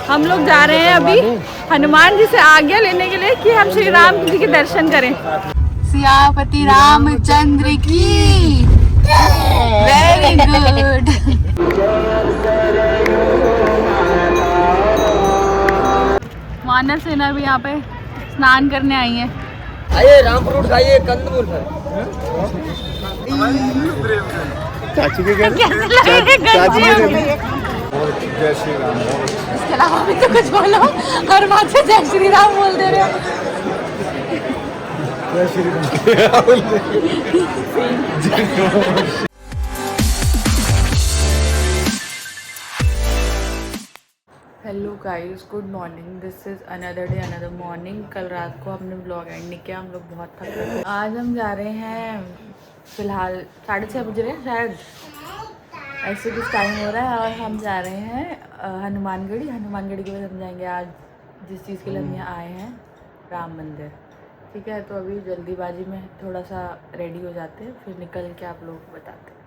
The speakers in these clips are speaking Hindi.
हम लोग जा रहे हैं अभी हनुमान जी से आज्ञा लेने के लिए कि हम श्री राम जी के दर्शन करें। सियापति रामचंद्र की। Very good. मानव सेना भी यहाँ पे स्नान करने आई है। आइए राम फ्रूट खाइए, कंदमूल खाइए। चाची के घर जय श्री राम। इसके अलावा भी तो कुछ बोलो। हर बात से जय श्री राम बोल दे रहे हो। जय Shri Ram. Hello guys, good morning. This is another day another morning. कल रात को हमने व्लॉग एंड नहीं किया, हम लोग बहुत थक रहे थे। आज हम जा रहे हैं, फ़िलहाल 6:30 बज रहे हैं शायद, ऐसे कुछ टाइम हो रहा है। और हम जा रहे हैं हनुमानगढ़ी। हनुमानगढ़ी के बाद हम जाएंगे आज जिस चीज़ के लिए हम यहाँ आए हैं, राम मंदिर। ठीक है, तो अभी जल्दीबाजी में थोड़ा सा रेडी हो जाते हैं, फिर निकल के आप लोगों को बताते हैं।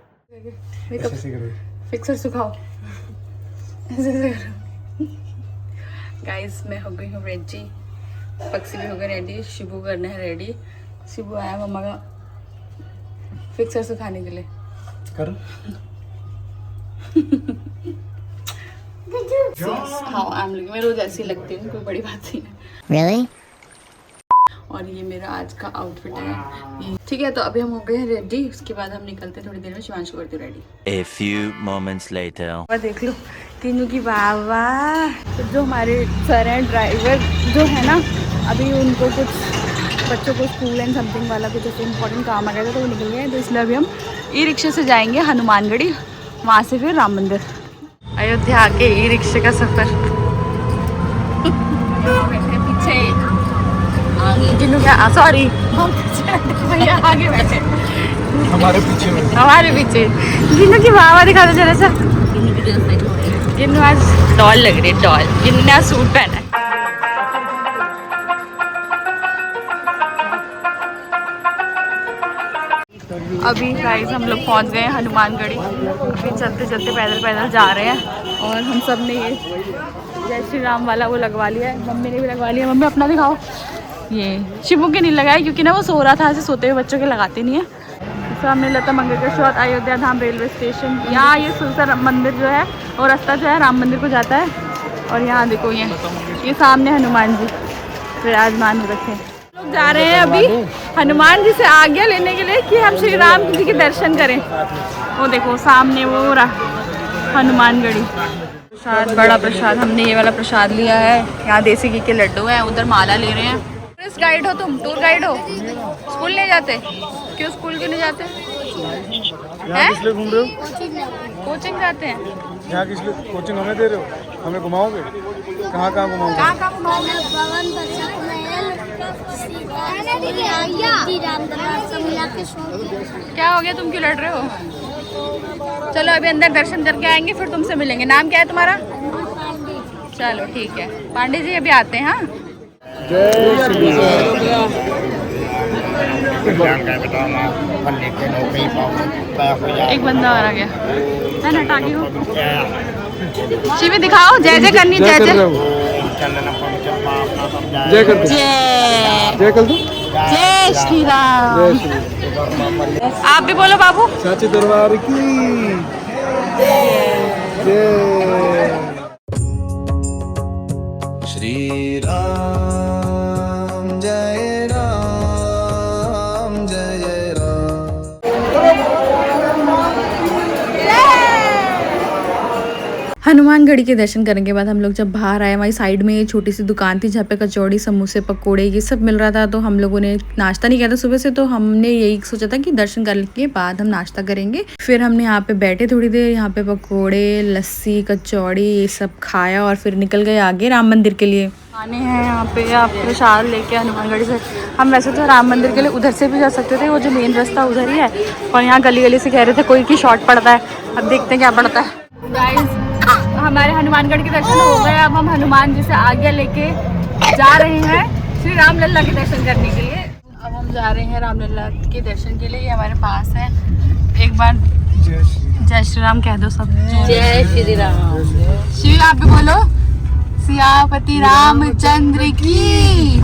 फिक्सर सुखाओ ऐसे करो। गाइस, मैं हो गई हूँ रेडी, पक्षी भी हो गए रेडी, शिबू करना है रेडी। शिबू आया मम्मा का फिक्सर सुखाने के लिए। करो। हाँ, मैं रोज ऐसी लगती हूँ, कोई बड़ी बात नहीं है। Really? और ये मेरा आज का आउटफिट है। ठीक है, तो अभी हम हो गए हैं रेडी। उसके बाद हम निकलते हैं थोड़ी देर में। शिवांश को करती हूँ ready. A few moments later. देख लो तीनों की बाबा। तो जो हमारे सर हैं ड्राइवर जो है ना, अभी उनको कुछ बच्चों को स्कूल एंड समथिंग वाला कुछ ऐसे इंपॉर्टेंट काम आ गया था, तो वो निकल गए। तो इसलिए अभी हम ई रिक्शे से जाएंगे हनुमानगढ़ी, वहाँ से फिर राम मंदिर। अयोध्या के ई रिक्शे का सफ़र। पीछे जिन्हों क्या, सॉरी भैया आगे बैठे हमारे पीछे जिन्हों की बाबा दिखा दो जरा सा। जिन्हों आज डॉल लग रही है, डॉल। जिन्होंने आज सूट पहना है। अभी गाइस हम लोग पहुंच गए हैं हनुमानगढ़ी। अभी चलते चलते पैदल पैदल जा रहे हैं। और हम सब ने ये जय श्री राम वाला वो लगवा लिया है। मम्मी ने भी लगवा लिया। मम्मी अपना दिखाओ। ये शिबू के नहीं लगाया क्योंकि ना वो सो रहा था, ऐसे सोते हुए बच्चों के लगाते नहीं है। सामने लता मंगेशकर चौक, अयोध्या धाम रेलवे स्टेशन। यहाँ ये सुलसा मंदिर जो है और रास्ता जो है राम मंदिर को जाता है। और यहाँ देखो ये सामने हनुमान जी विराजमान हो रखे हैं। लोग जा रहे हैं अभी हनुमान जी से आज्ञा लेने के लिए कि हम श्री राम जी के दर्शन करें। वो देखो सामने वो रहा हनुमानगढ़ी। प्रसाद, बड़ा प्रसाद। हमने ये वाला प्रसाद लिया है। यहाँ देसी घी के लड्डू हैं, उधर माला ले रहे हैं। टूरिस्ट गाइड हो तुम? टूर गाइड हो? स्कूल नहीं जाते? क्यों स्कूल क्यों नहीं जाते? किस लिए घूम रहे हो? कोचिंग जाते हैं। यहाँ किस लिए कोचिंग हमें दे रहे हो? हमें घुमाओगे? कहाँ कहाँ घुमाओगे? क्या हो गया, तुम क्यों लड़ रहे हो? चलो अभी अंदर दर्शन करके आएंगे, फिर तुमसे मिलेंगे। नाम क्या है तुम्हारा? चलो ठीक है, पांडे जी अभी आते हैं। हाँ, जय श्री राम। एक बंदा और आ गया है ना, टाकी हो। शिवी दिखाओ, जय जय करनी। जय जय जय कर दो। जय कर दो। जय श्री राम। आप भी बोलो बाबू। साचे दरबार की जय। श्री राम जय राम जय राम। हनुमानगढ़ी के दर्शन करने के बाद हम लोग जब बाहर आए, हमारी साइड में छोटी सी दुकान थी जहाँ पे कचौड़ी, समोसे, पकोड़े ये सब मिल रहा था। तो हम लोगों ने नाश्ता नहीं किया था सुबह से, तो हमने यही सोचा था कि दर्शन करने के बाद हम नाश्ता करेंगे। फिर हमने यहाँ पे बैठे थोड़ी देर, यहाँ पे पकोड़े, लस्सी, कचौड़ी ये सब खाया और फिर निकल गए आगे राम मंदिर के लिए। आने हैं यहाँ पे आप प्रसाद लेके हनुमानगढ़ी से। हम वैसे तो राम मंदिर के लिए उधर से भी जा सकते थे, वो जो मेन रास्ता उधर ही है, और यहाँ गली गली से कह रहे थे कोई की शॉर्ट पड़ता है। अब देखते हैं क्या पड़ता है। गाइस, हमारे हनुमानगढ़ के दर्शन हो गए। अब हम हनुमान जी से आज्ञा लेके जा रहे हैं श्री राम लल्ला के दर्शन करने के लिए। अब हम जा रहे हैं राम लल्ला के दर्शन के लिए। ये हमारे पास है। एक बार जय श्री राम कह दो सब। जय श्री राम। शिव आप भी बोलो। सियापति रामचंद्र की।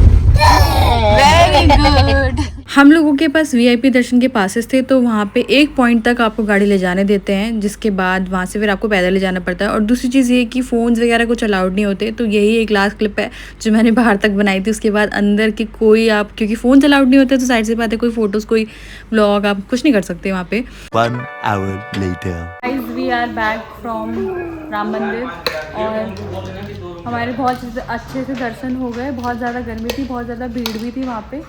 Very good. हम लोगों के पास वीआईपी दर्शन के पासेस थे, तो वहाँ पे एक पॉइंट तक आपको गाड़ी ले जाने देते हैं, जिसके बाद वहाँ से फिर आपको पैदल ले जाना पड़ता है। और दूसरी चीज़ ये कि फ़ोन्स वगैरह कुछ अलाउड नहीं होते। तो यही एक लास्ट क्लिप है जो मैंने बाहर तक बनाई थी। उसके बाद अंदर की कोई आप, क्योंकि फ़ोन्स अलाउड नहीं होते तो साइड से बात है, कोई फ़ोटोज़ कोई व्लॉग आप कुछ नहीं कर सकते वहाँ पे। 1 hour later. We are back from Ram Mandir और हमारे बहुत अच्छे से दर्शन हो गए। बहुत ज़्यादा गर्मी थी, बहुत ज़्यादा भीड़ भी थी वहाँ पे,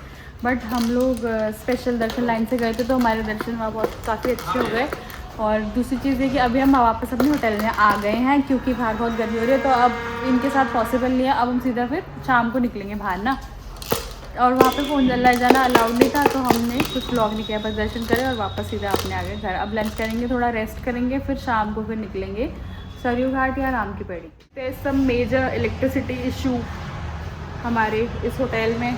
बट हम लोग स्पेशल दर्शन लाइन से गए थे तो हमारे दर्शन वहाँ बहुत काफ़ी अच्छे हो गए। और दूसरी चीज़ है कि अभी हम वापस अपने होटल में आ गए हैं, क्योंकि बाहर बहुत गर्मी हो रही है, तो अब इनके साथ पॉसिबल नहीं है। अब हम सीधा फिर शाम को निकलेंगे बाहर ना, और वहाँ पे फ़ोन ले जाना अलाउड नहीं था, तो हमने कुछ व्लॉग नहीं किया, बस दर्शन करें और वापस सीधा अपने आ गए घर। अब लंच करेंगे, थोड़ा रेस्ट करेंगे, फिर शाम को फिर निकलेंगे सरयू घाट या Ram ki Paidi. There is some major electricity issue हमारे इस होटल में,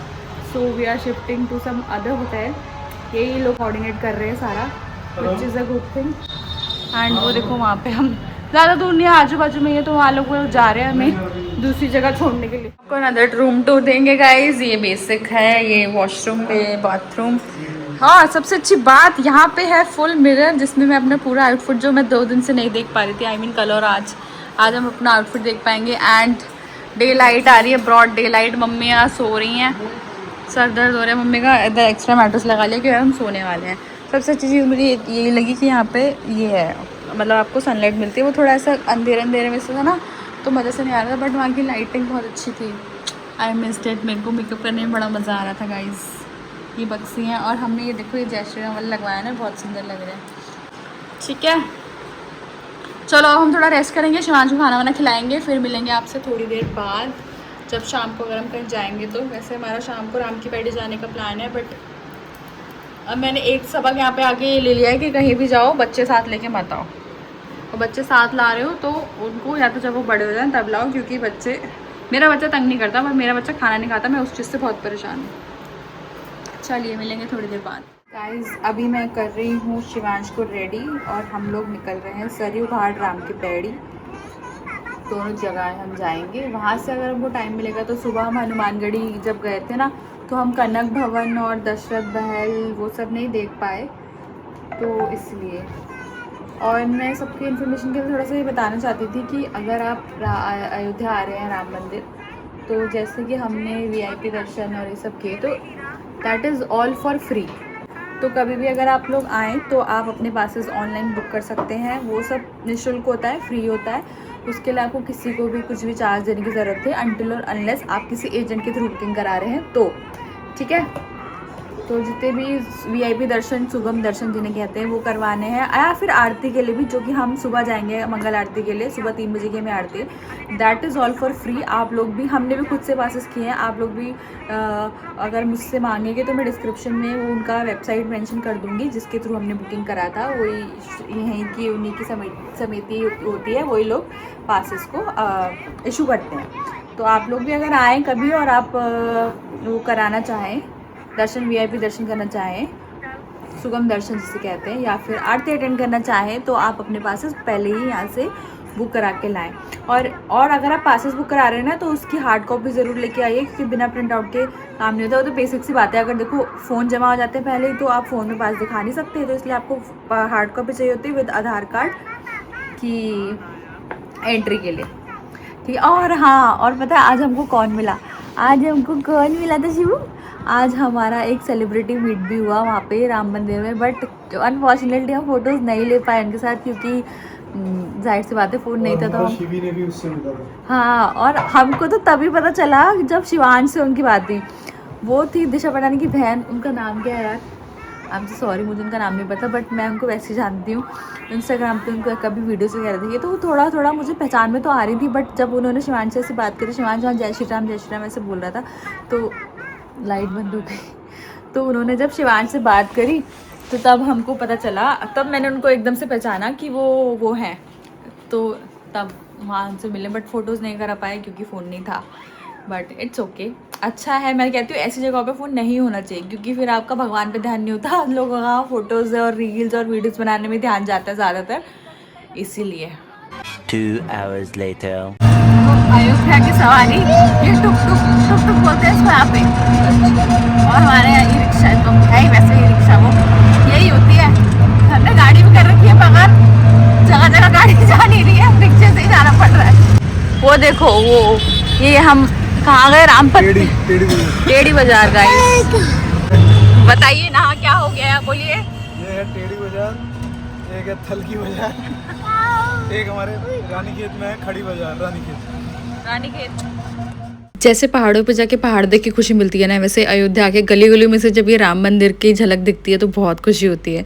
so we are shifting to some other hotel. यही लोग कोऑर्डिनेट कर रहे हैं सारा, which is a good thing. And वो देखो वहाँ पे हम ज़्यादा दूर नहीं है, आजू बाजू में ही है, तो वहाँ लोग जा रहे हैं हमें दूसरी जगह छोड़ने के लिए। आपको अनदर रूम टूर देंगे गाइज। ये बेसिक है, ये वॉशरूम पे बाथरूम। हाँ, सबसे अच्छी बात यहाँ पे है फुल मिरर, जिसमें मैं अपना पूरा आउटफिट जो मैं 2 दिन से नहीं देख पा रही थी, आई मीन कल और आज हम अपना आउटफिट देख पाएंगे। एंड डे लाइट आ रही है, ब्रॉड डे लाइट। मम्मी यहाँ सो रही हैं, सर दर्द हो रहा है मम्मी का, इधर एक्स्ट्रा मैट्रेस लगा लिया क्योंकि हम सोने वाले हैं। सबसे अच्छी चीज़ मुझे ये लगी कि यहाँ पे ये है, मतलब आपको सनलाइट मिलती है। वो थोड़ा ऐसा अंधेरे अंधेरे में से था ना, तो मज़े से नहीं आ रहा था, बट वहाँ की लाइटिंग बहुत अच्छी थी। I missed it. मेरे को मेकअप करने में बड़ा मज़ा आ रहा था गाइज़। ये बक्सी हैं और हमने ये देखो ये जय श्री राम वाला लगवाया ना, बहुत सुंदर लग रहा है। ठीक है, चलो अब हम थोड़ा रेस्ट करेंगे, शिवांश को खाना वाना खिलाएंगे, फिर मिलेंगे आपसे थोड़ी देर बाद जब शाम को अगर हम कहीं जाएंगे तो। वैसे हमारा शाम को राम की पैड़ी जाने का प्लान है, बट अब मैंने एक सबक यहाँ पे आके ले लिया है कि कहीं भी जाओ बच्चे साथ लेके मत आओ। और बच्चे साथ ला रहे हो तो उनको या तो जब वो बड़े हो जाएं तब लाओ, क्योंकि बच्चे, मेरा बच्चा तंग नहीं करता पर मेरा बच्चा खाना नहीं खाता, मैं उस चीज़ से बहुत परेशान हूँ। चलिए मिलेंगे थोड़ी देर बाद। गाइज़ अभी मैं कर रही हूँ शिवांश को रेडी और हम लोग निकल रहे हैं सरयू घाट राम की पैड़ी। दोनों जगह हम जाएंगे। वहाँ से अगर हमको टाइम मिलेगा तो सुबह हम हनुमानगढ़ी जब गए थे ना, तो हम कनक भवन और दशरथ महल वो सब नहीं देख पाए, तो इसलिए। और मैं सबकी इन्फॉर्मेशन के लिए थोड़ा सा ये बताना चाहती थी कि अगर आप अयोध्या आ रहे हैं राम मंदिर, तो जैसे कि हमने वीआईपी दर्शन और ये सब किए, तो that is all for free. तो कभी भी अगर आप लोग आएँ तो आप अपने पासेस ऑनलाइन बुक कर सकते हैं, वो सब निःशुल्क होता है, फ्री होता है। उसके लिए आपको किसी को भी कुछ भी चार्ज देने की ज़रूरत है, अनटिल और अनलेस आप किसी एजेंट के थ्रू बुकिंग करा रहे हैं तो। ठीक है, तो जितने भी वीआईपी दर्शन, सुगम दर्शन जिन्हें कहते हैं, वो करवाने हैं, या फिर आरती के लिए भी, जो कि हम सुबह जाएंगे मंगल आरती के लिए, सुबह 3 बजे की हमें आरती, that is all for free. आप लोग भी, हमने भी खुद से पासेस किए हैं, आप लोग भी अगर मुझसे मांगेंगे तो मैं डिस्क्रिप्शन में वो उनका वेबसाइट मेंशन कर दूँगी जिसके थ्रू हमने बुकिंग करा था। वही यहीं की उन्हीं की समिति होती है, वही लोग पासेस को इशू करते हैं। तो आप लोग भी अगर आएँ कभी और आप वो कराना चाहें, दर्शन वीआईपी दर्शन करना चाहें, सुगम दर्शन जिसे कहते हैं, या फिर आरती अटेंड करना चाहें, तो आप अपने पासेस पहले ही यहाँ से बुक करा के लाएं। और अगर आप पासेस बुक करा रहे हैं ना, तो उसकी हार्ड कॉपी ज़रूर लेके आइए, क्योंकि बिना प्रिंट आउट के काम नहीं होता। वो तो बेसिक सी बात है, अगर देखो फ़ोन जमा हो जाते हैं पहले ही, तो आप फ़ोन में पास दिखा नहीं सकते, तो इसलिए आपको हार्ड कॉपी चाहिए होती है विद आधार कार्ड की एंट्री के लिए। ठीक है। और हाँ, और पता है आज हमको कौन मिला? आज हमको कौन मिला था शिवू? आज हमारा एक सेलिब्रिटी मीट भी हुआ वहाँ पे राम मंदिर में, बट अनफॉर्चुनेटली हम फ़ोटोज़ नहीं ले पाए उनके साथ, क्योंकि जाहिर सी बात है फ़ोन नहीं था। तो शिवी ने भी उससे मिला था। हाँ, और हमको तो तभी पता चला जब शिवांश से उनकी बात हुई। वो थी दिशा पटानी की बहन, उनका नाम क्या है यार? आई एम सॉरी, मुझे उनका नाम नहीं पता, बट मैं उनको वैसे ही जानती हूँ, इंस्टाग्राम पे उनको कभी वीडियोस वगैरह देखी, तो वो थोड़ा थोड़ा मुझे पहचान में तो आ रही थी। बट जब उन्होंने शिवांश से बात करी, शिवांश जहाँ जय श्री राम ऐसे बोल रहा था, तो लाइट बंद हो गई। तो उन्होंने जब शिवांश से बात करी तो तब हमको पता चला, तब मैंने उनको एकदम से पहचाना कि वो हैं, तो तब वहाँ उनसे मिले, बट फ़ोटोज़ नहीं करा पाए क्योंकि फ़ोन नहीं था। बट इट्स ओके, अच्छा है। मैं कहती हूँ ऐसी जगहों पे फ़ोन नहीं होना चाहिए, क्योंकि फिर आपका भगवान पे ध्यान नहीं होता, हम लोगों का फ़ोटोज़ और रील्स और वीडियोज़ बनाने में ध्यान जाता है ज़्यादातर, इसीलिए। 2 hours later. अयोध्या की सवारी, ये टुक टुक टुक टुक बोलते हैं इसको यहाँ पे, और हमारे यहाँ ई रिक्शा है, तो है ही वैसे ई रिक्शा वो यही होती है। हमने गाड़ी भी कर रखी है मगर जगह जगह गाड़ी जा नहीं रही है, रिक्शे से ही जाना पड़ रहा है। वो देखो वो ये हम कहाँ गए, रामपत टेढ़ी बाजार गए। बताइए ना क्या हो गया है, बोलिए। ये है टेढ़ी बाजार, एक है थलकी बाजार, एक हमारे रानीखेत में है खड़ी बाजार, रानीखेत। जैसे पहाड़ों पे जाके पहाड़ देख के खुशी मिलती है ना, वैसे अयोध्या के गली गली में से जब ये राम मंदिर की झलक दिखती है तो बहुत खुशी होती है।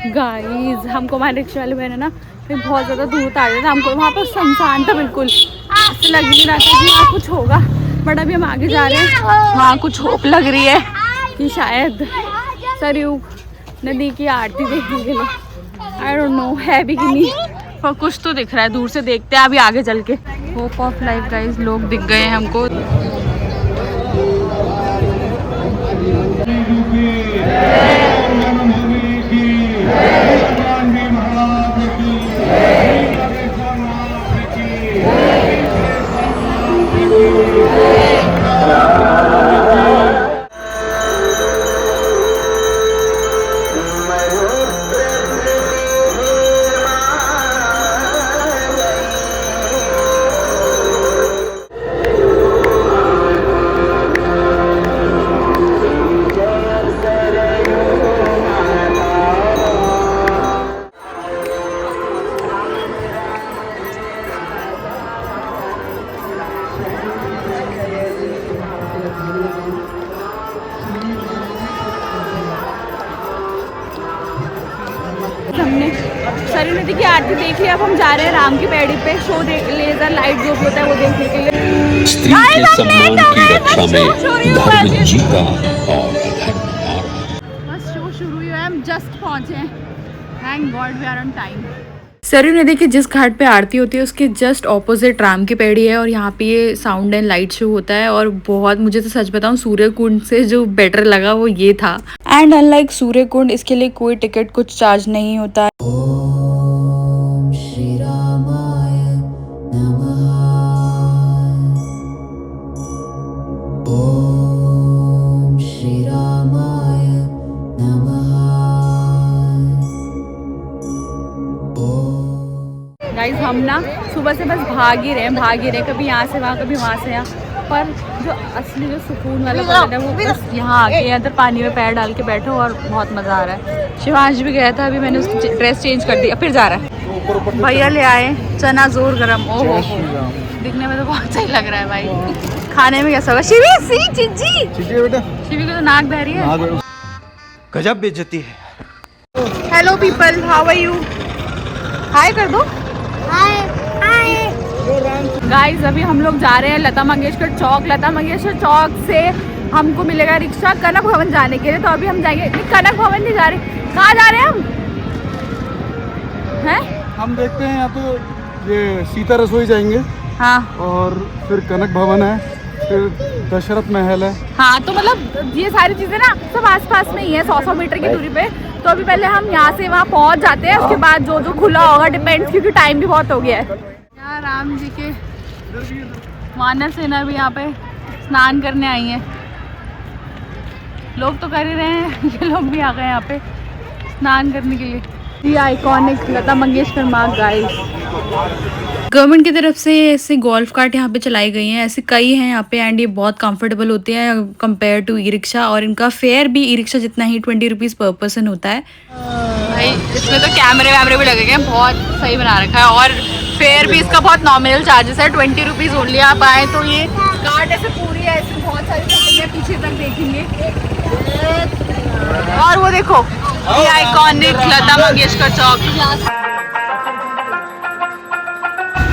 गाइस हमको हमारे रिक्शे वाले बहन है ना फिर बहुत ज़्यादा दूर उतार दिया था हमको, वहाँ पर सुनसान था बिल्कुल, ऐसे लग नहीं रहा था कि वहाँ कुछ होगा, बट अभी हम आगे जा रहे हैं, वहाँ कुछ होप लग रही है कि शायद सरयू नदी की आरती देखने के लिए, आई डोंट नो है भी कि नहीं, पर कुछ तो दिख रहा है, दूर से देखते हैं अभी आगे चल के। होप ऑफ लाइफ गाइस, लोग दिख गए हैं हमको। हमने सरयू नदी की आरती देख ली, अब हम जा रहे हैं राम की पैड़ी पे शो देख, लेजर लाइट जो भी होता है वो देखने के लिए। स्त्री के सम्मान की रक्षा में धर्म जीता और अधर्म हारा। बस शो शुरू हुई है, हम जस्ट पहुंचे हैं, thank God we are on time. Saryu नदी के जिस घाट पे आरती होती है उसके जस्ट ऑपोजिट राम की पैड़ी है, और यहाँ पे ये साउंड एंड लाइट शो होता है, और बहुत, मुझे तो सच बताऊँ, सूर्य कुंड से जो बेटर लगा वो ये था। एंड अनलाइक सूर्य कुंड, इसके लिए कोई टिकट कुछ चार्ज नहीं होता है। गाइस हम ना सुबह से बस भाग ही रहे हैं, कभी यहाँ से वहाँ कभी वहाँ से यहाँ, पर जो असली जो सुकून वाला पल है वो बस यहाँ आके अंदर पानी में पैर डाल के बैठो और बहुत मज़ा आ रहा है। शिवांश भी गया था, अभी मैंने उसकी ड्रेस चेंज कर दी, फिर जा रहा है। भैया ले आए चना जोर गरम, ओहो दिखने में तो बहुत सही लग रहा है भाई, खाने में कैसा होगा? शिवी बेटा, शिवी को तो नाक बह रही है। गजब बेइज्जती है। Hello people, how are you? Hi कर दो। गाइस अभी हम लोग जा रहे हैं लता मंगेशकर चौक। लता मंगेशकर चौक से हमको मिलेगा रिक्शा कनक भवन जाने के लिए, तो अभी हम जाएंगे। कनक भवन नहीं जा रहे, कहाँ जा रहे हैं हम? हैं? हम देखते हैं यहाँ तो ये सीता रसोई जाएंगे, हाँ, और फिर कनक भवन है, फिर दशरथ महल है। हाँ तो मतलब ये सारी चीज़ें ना सब आसपास में ही है, 100 मीटर की दूरी पे। तो अभी पहले हम यहाँ से वहाँ पहुँच जाते हैं, उसके बाद जो जो खुला होगा डिपेंड्स, क्योंकि टाइम भी बहुत हो गया है। यहाँ राम जी के वानर सेना भी यहाँ पे स्नान करने आई है, लोग तो कर ही रहे हैं, ये लोग भी आ गए यहाँ पे स्नान करने के लिए। ये आइकॉनिक लता मंगेशकर मार्ग गाइस। गवर्नमेंट की तरफ से ऐसे गोल्फ कार्ट यहाँ पे चलाई गई हैं, ऐसे कई हैं यहाँ पे, एंड ये बहुत कंफर्टेबल होते हैं कंपेयर टू ई रिक्शा, और इनका फेयर भी ई रिक्शा जितना ही 20 रुपीज़ पर पर्सन होता है। भाई इसमें तो कैमरे वैमरे भी लगे हैं, बहुत सही बना रखा है, और फेयर भी इसका बहुत नॉमिनल चार्जेस है, 20 रुपीज़ ओनली। आप आए तो ये कार्ट ऐसे पूरी है, इसमें बहुत सारी चीज़ें पीछे तक देखेंगे। और वो देखो ये आइकॉनिक लता मंगेशकर चौक।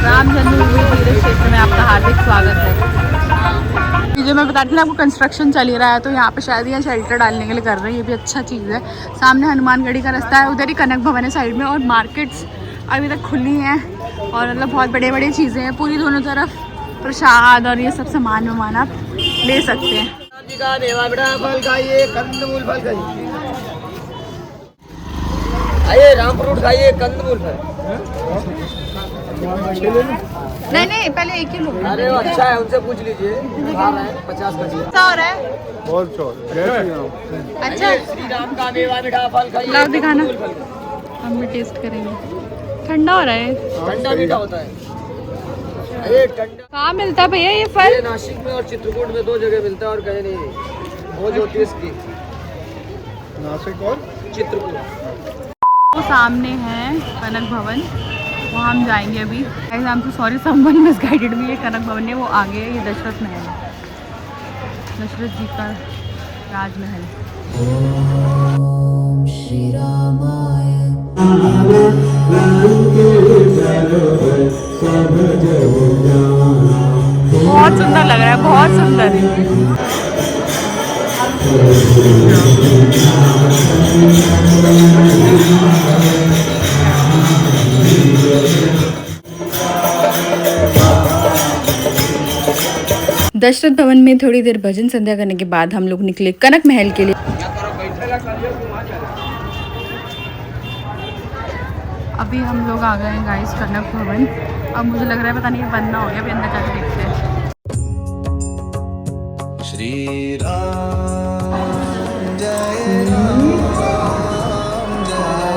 राम जन्मभूमि तीर्थ क्षेत्र में आपका हार्दिक स्वागत है। ये जो मैं बताती थी ना आपको, कंस्ट्रक्शन चल ही रहा है, तो यहाँ पे शायद यहाँ शेल्टर डालने के लिए कर रहे हैं, ये भी अच्छा चीज़ है। सामने हनुमानगढ़ी का रास्ता है, उधर ही कनक भवन है साइड में, और मार्केट्स अभी तक खुली हैं, और मतलब बहुत बड़े बड़े चीज़ें हैं पूरी, दोनों तरफ प्रसाद और ये सब सामान वामान आप ले सकते हैं। फल खाइए, कंदमूल फल खाइए, आइए राम फ्रूट खाइए, कंदमूल फल। नहीं नहीं, पहले एक ही लो। अरे वो अच्छा है, उनसे पूछ लीजिए। खा रहे हैं 50 का चीज। और है बहुत चौड़ अच्छा। श्री राम का मेवा मीठा फल खाइए। लाओ दिखाना, हम भी टेस्ट करेंगे। ठंडा हो रहा है, ठंडा मीठा होता है ये। ठंडा कहाँ मिलता है भैया ये फल? ये नासिक में और चित्रकूट में 2 जगह मिलता है और कहीं नहीं। वो जो इसकी नासिक और चित्रकूट। वो सामने है कनक भवन, वहाँ हम जाएंगे अभी। I am so sorry, someone misguided me. ये कनक भवन है, वो आगे है। ये दशरथ महल है, दशरथ जी का राजमहल। बहुत सुंदर लग रहा है, बहुत सुंदर। दशरथ भवन में थोड़ी देर भजन संध्या करने के बाद हम लोग निकले कनक महल के लिए। अभी हम लोग आ गए हैं गाइस कनक भवन। अब मुझे लग रहा है पता नहीं बंद ना हो गया, अभी अंदर जाके देखते हैं। श्री राम जय राम जय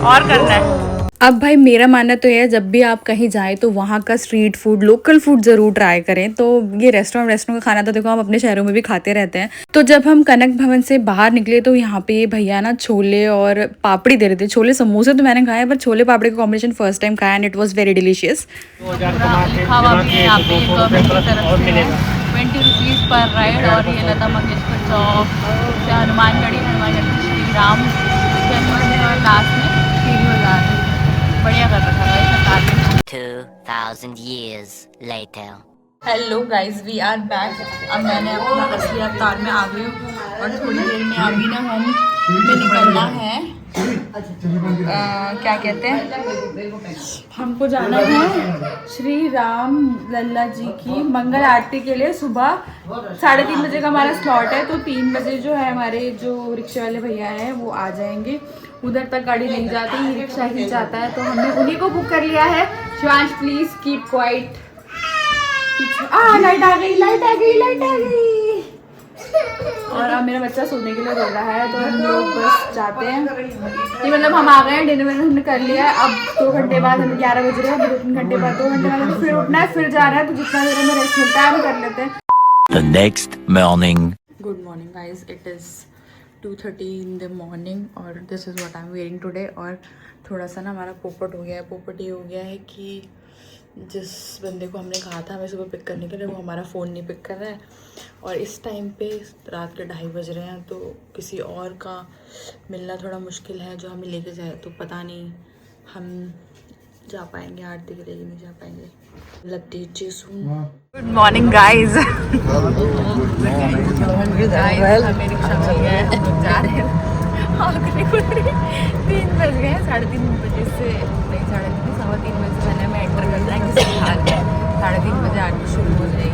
और करना है। अब भाई मेरा मानना तो है, जब भी आप कहीं जाएं तो वहाँ का स्ट्रीट फूड, लोकल फूड ज़रूर ट्राई करें। तो ये रेस्टोरेंट का खाना तो देखो हम अपने शहरों में भी खाते रहते हैं। तो जब हम कनक भवन से बाहर निकले तो यहाँ पे ये भैया ना छोले और पापड़ी दे रहे थे। छोले समोसे तो मैंने खाए, पर छोले पापड़ी का कॉम्बिनेशन फर्स्ट टाइम खाया and it was very delicious. 20 rupees पर राइड। और ये लता मंगेशकर चौक से हनुमानगढ़ी श्री राम जन्मदिन और लास्ट में सीरी बाजार है। बढ़िया कर रखा है सरकार ने। 2000 years later. Hello guys, we are back. अब मैंने अपना असली अवतार में आ गई हूँ और थोड़ी देर में अभी ना हम में निकलना है। क्या कहते हैं, हमको जाना है श्री राम लल्ला जी की मंगल आरती के लिए। सुबह 3:30 बजे का हमारा स्लॉट है, तो 3 बजे जो है हमारे जो रिक्शे वाले भैया हैं वो आ जाएंगे। उधर तक गाड़ी नहीं जाती, ई रिक्शा ही जाता है, तो हमने उन्हीं को बुक कर लिया है। Shivansh please keep quiet. Light आ गई, लाइट आ गई, लाइट आ गई। और अब मेरा बच्चा सोने के लिए रो रहा है, तो हम लोग बस जाते हैं। ये मतलब हम आ गए हैं, डिनर हमने कर लिया है। अब 2 घंटे बाद, हमें 11 बज रहे हैं, 2-3 घंटे बाद, 2 घंटे बाद हमें फिर उठना है, फिर जा रहा है। तो जितना देर हमें रेस्ट मिलता है हम कर लेते हैं। The next morning. Good morning guys, it is 2:30 in the morning और this is what I am wearing today. और थोड़ा सा ना हमारा पोपट हो गया है। पोपट ये हो गया है कि जिस बंदे को हमने कहा था हमें सुबह पिक करने के लिए, वो हमारा फ़ोन नहीं पिक कर रहा है। और इस टाइम पे रात के 2:30 बज रहे हैं, तो किसी और का मिलना थोड़ा मुश्किल है जो हमें लेके जाए। तो पता नहीं हम जा पाएंगे आरती के लिए, नहीं जा पाएंगे। लगती गुड मॉर्निंग गाइज। हमें रिक्शा मिल गया है, हम लोग जा रहे हैं। 3 बज गए हैं, 3:30 बजे से नहीं, 3:30 3:15 बजे से पहले हमें एंटर कर जाएंगे। 3:30 बजे आरती शुरू हो जाएगी।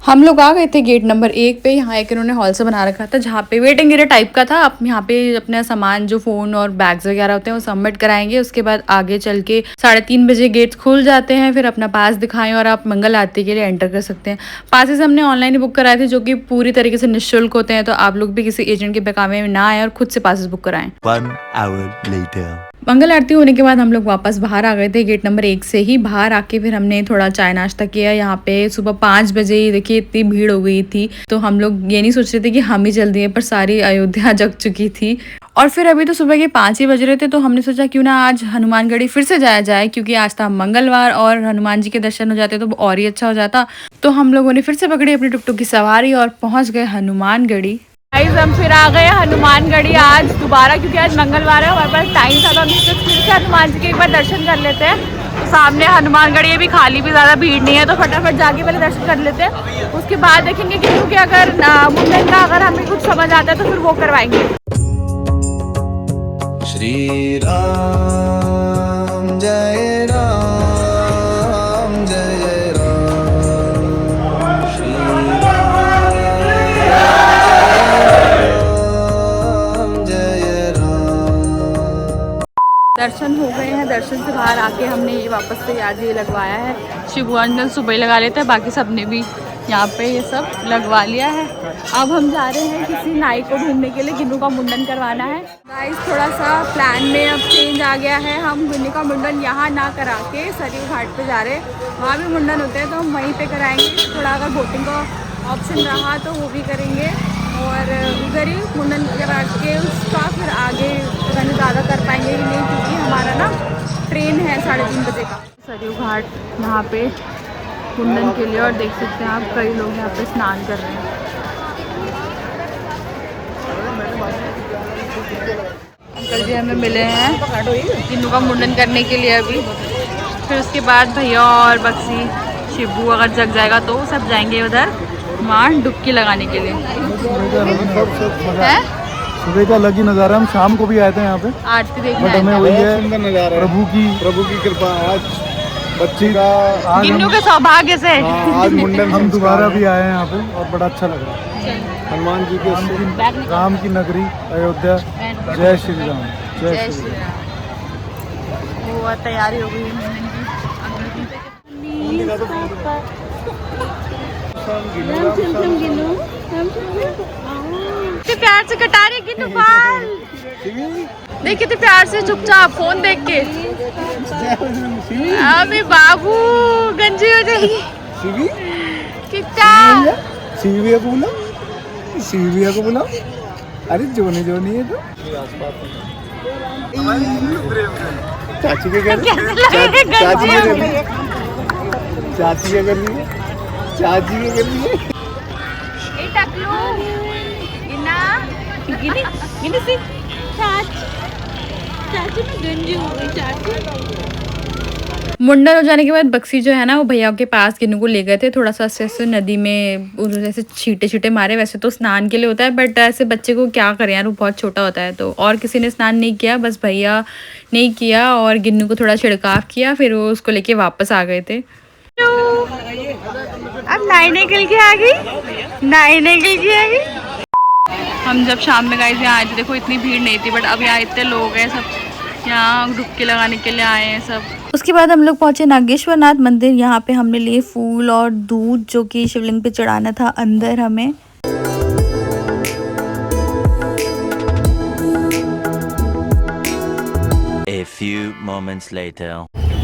हम लोग आ गए थे गेट नंबर 1 पे। यहाँ एक इन्होंने हॉल सा बना रखा था जहाँ पे वेटिंग एरिया टाइप का था। आप यहाँ पे अपना सामान जो फ़ोन और बैग्स वगैरह होते हैं वो सबमिट कराएंगे। उसके बाद आगे चल के 3:30 बजे गेट्स खुल जाते हैं। फिर अपना पास दिखाएं और आप मंगल आरती के लिए एंटर कर सकते हैं। पासेस हमने ऑनलाइन ही बुक कराए थे, जो कि पूरी तरीके से निःशुल्क होते हैं। तो आप लोग भी किसी एजेंट के बहकावे में ना आए और खुद से पासेस बुक कराएं। 1 hour later. मंगल आरती होने के बाद हम लोग वापस बाहर आ गए थे गेट नंबर 1 से ही। बाहर आके फिर हमने थोड़ा चाय नाश्ता किया। यहाँ पे सुबह 5 बजे ही देखिए इतनी भीड़ हो गई थी, तो हम लोग ये नहीं सोच रहे थे कि हम ही जल्दी दिए, पर सारी अयोध्या जग चुकी थी। और फिर अभी तो सुबह के 5 ही बज रहे थे, तो हमने सोचा क्यों ना आज हनुमानगढ़ी फिर से जाया जाए, क्योंकि आज था मंगलवार और हनुमान जी के दर्शन हो जाते तो और ही अच्छा हो जाता। तो हम लोगों ने फिर से पकड़ी अपनी टुकटुक की सवारी और पहुँच गए हनुमानगढ़ी। गाइस हम फिर आ गए हनुमानगढ़ी आज दोबारा, क्योंकि आज मंगलवार है, हमारे पास टाइम था, तो हम फिर से हनुमान जी के एक बार दर्शन कर लेते हैं। तो सामने हनुमानगढ़ी भी खाली, भी ज़्यादा भीड़ नहीं है, तो फटाफट जाके पहले दर्शन कर लेते हैं। उसके बाद देखेंगे कि क्योंकि अगर मुंडन का अगर हमें कुछ समझ आता है तो फिर वो करवाएंगे। श्री राम जय राम जय राम श्री राम जय दर्शन हो गए हैं। दर्शन से बाहर आके हमने ये वापस से आज ये लगवाया है। शिव भगवान ने सुबह ही लगा लेते हैं, बाकी सब ने भी यहाँ पे ये सब लगवा लिया है। अब हम जा रहे हैं किसी नाई को ढूंढने के लिए, गिन्नू का मुंडन करवाना है। गाइस थोड़ा सा प्लान में अब चेंज आ गया है। हम गिन्नू का मुंडन यहाँ ना करा के सरयू घाट पे जा रहे हैं। वहाँ भी मुंडन होते हैं तो हम वहीं पे कराएंगे। थोड़ा अगर बोटिंग का ऑप्शन रहा तो वो भी करेंगे और उधर ही मुंडन करा के उसका फिर आगे पता ज़्यादा कर पाएंगे कि नहीं, क्योंकि हमारा ना ट्रेन है 3:30 बजे का। सरयू घाट यहाँ पे मुंडन के लिए, और देख सकते हैं आप कई लोग यहाँ पे स्नान कर रहे हैं। अंकल जी हमें मिले हैं गिन्नू का मुंडन करने के लिए अभी। फिर उसके बाद भैया और बक्सी शिबू अगर जग जाएगा तो सब जाएंगे उधर वहाँ डुबकी लगाने के लिए। सुबह का अलग ही नज़ारा। हम शाम को भी आए थे यहाँ पे आरती देखने बट हमें वही है प्रभु की कृपा। आज बच्ची का गिन्नू के सौभाग्य से आज मुंडन हम दोबारा भी आए हैं यहाँ पे और बड़ा अच्छा लग रहा है। हनुमान जी के राम की नगरी अयोध्या। जय श्री राम, जय श्री राम। वो तैयारी हो गई है प्यार से कटा रही गिन्नू बाल। देख कितने प्यार से चुपचाप फोन देख के। अबे बाबू गंजी हो जाएगी कितना। सीविया को बुलाओ। अरे जोनी जोनी है तो चाची के घर चाची के घर चाची के घर मुंडन हो जाने के बाद बक्सी जो है ना वो भैया के पास गिन्नू को ले गए थे। थोड़ा सा ऐसे नदी में जैसे छींटे छींटे मारे। वैसे तो स्नान के लिए होता है बट ऐसे बच्चे को क्या करें यार, वो बहुत छोटा होता है। तो और किसी ने स्नान नहीं किया, बस भैया ने किया और गिन्नू को थोड़ा छिड़काव किया, फिर वो उसको लेके वापस आ गए थे। अब नाई निकल के आ गई, नाई निकल के आ गई। हम जब शाम में गए थे यहाँ आए थे, देखो इतनी भीड़ नहीं थी बट अब यहाँ इतने लोग हैं, सब यहाँ डुबकी लगाने के लिए आए हैं सब। उसके बाद हम लोग पहुंचे नागेश्वरनाथ मंदिर। यहाँ पे हमने लिए फूल और दूध जो कि शिवलिंग पे चढ़ाना था अंदर हमें। A few moments later.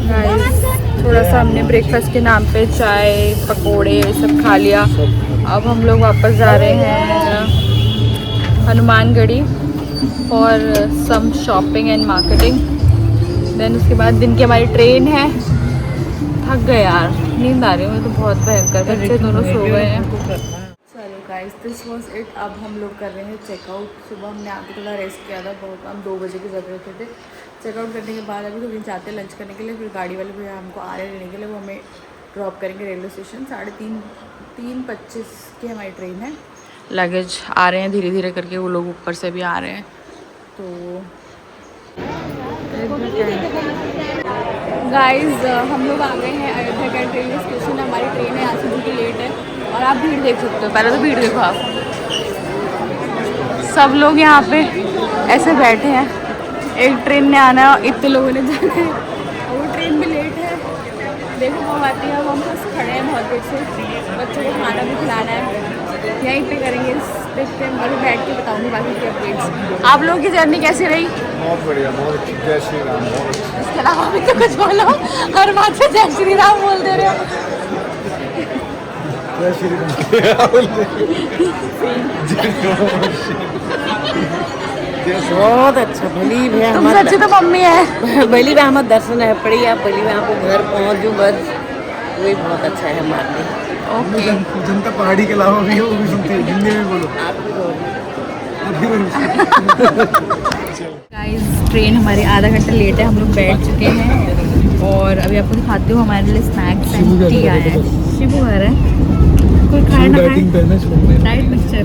Guys थोड़ा सा हमने ब्रेकफास्ट के नाम पे चाय पकोड़े ये सब खा लिया। अब हम लोग वापस जा रहे हैं Hanumangarhi for some shopping and marketing. Then उसके बाद दिन की हमारी ट्रेन है। थक गए यार, नींद आ रही है तो बहुत भयंकर। बच्चे दोनों सो गए हैं। चलो गाइस दिस वाज इट। अब हम लोग कर रहे हैं चेकआउट। सुबह हमने आके थोड़ा रेस्ट किया था, बहुत हम 2 बजे के जब उठे थे। चेकआउट करने के बाद अभी तो जाते हैं लंच करने के लिए। फिर गाड़ी वाले भैया हमको आ रहे लेने के लिए, वो हमें ड्रॉप करेंगे रेलवे स्टेशन। 3:25 की हमारी ट्रेन है। लगेज आ रहे हैं धीरे धीरे करके, वो लोग ऊपर से भी आ रहे हैं। तो गाइस हम लोग आ गए हैं अयोध्या का रेलवे स्टेशन। हमारी ट्रेन है यहाँ से, जो लेट है। और आप भीड़ देख सकते हो, पहले तो भीड़ देखो आप। सब लोग यहाँ पे ऐसे बैठे हैं। एक ट्रेन ने आना है, इतने लोगों ने जाना है और वो ट्रेन भी लेट है। देखो कब आती है। अब हम बस खड़े हैं बहुत देर से, बच्चों को खाना भी खिलाना है। यहीं पे करेंगे, देखते हैं। अभी बैठ के बताऊंगी बाकी के अपडेट्स। आप लोगों की जर्नी कैसी रही? बहुत बढ़िया, बहुत अच्छी। जय श्री राम। इसके अलावा भी तो कुछ बोलो, हर बात से जय श्री राम बोल दे रहे हो। जय श्री राम। बहुत अच्छा बली भैया। तुम सच्ची तो मम्मी है। बली भैया हमारा दर्शन है पड़ी। आप बली भैया को घर पहुँच जूँ बस, वही बहुत अच्छा है हमारे लिए। ओके जनता पहाड़ी के अलावा भी है, वो भी सुनती है। हिंदी में बोलो। गाइस ट्रेन हमारी आधा घंटा लेट है। हम लोग बैठ चुके हैं और अभी आपको दिखाती हूँ हमारे लिए स्नैक्स एंड टी आया है। शिबू घर है, कोई खाए ना खाए, डाइट मिक्सचर।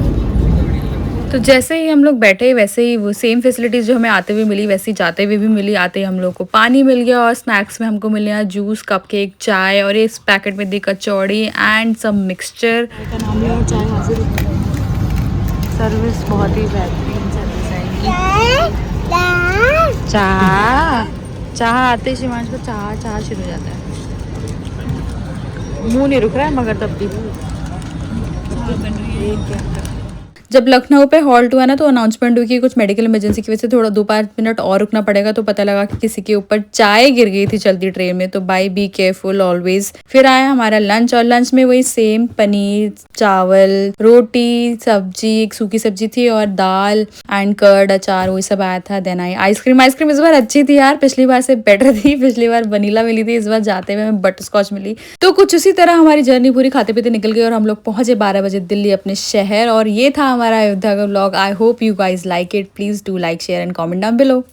तो जैसे ही हम लोग बैठे वैसे ही वो सेम फैसिलिटीज़ जो हमें आते हुए मिली वैसे ही जाते हुए भी मिली। आते ही हम लोग को पानी मिल गया और स्नैक्स में हमको मिल गया जूस, कपकेक, चाय और इस पैकेट में दी कचौड़ी एंड सम मिक्सचर। सर्विस बहुत ही बेहतरीन सर्विस है। चाय चाह आते ही शिवांश को चाह शुरू हो जाता है। मुंह नहीं रुक रहा है मगर तब भी। जब लखनऊ पे हॉल्ट हुआ ना तो अनाउंसमेंट हुई कि कुछ मेडिकल इमरजेंसी की वजह से थोड़ा 2-5 मिनट और रुकना पड़ेगा, तो पता लगा कि किसी के ऊपर चाय गिर गई थी चलती ट्रेन में। तो बाय बी केयरफुल ऑलवेज। फिर आया हमारा लंच, और लंच में वही सेम पनीर, चावल, रोटी, सब्जी, एक सूखी सब्जी थी और दाल एंड कर्ड, अचार, वही सब आया था। देन आई आइसक्रीम इस बार अच्छी थी यार, पिछली बार से बेटर थी। पिछली बार वनीला मिली थी, इस बार जाते हुए हमें बटर स्कॉच मिली। तो कुछ उसी तरह हमारी जर्नी पूरी खाते पीते निकल गई और हम लोग पहुंचे 12 बजे दिल्ली अपने शहर। और ये था हमारा अयोध्या का vlog. I hope you guys like it. Please do like, share and comment down below.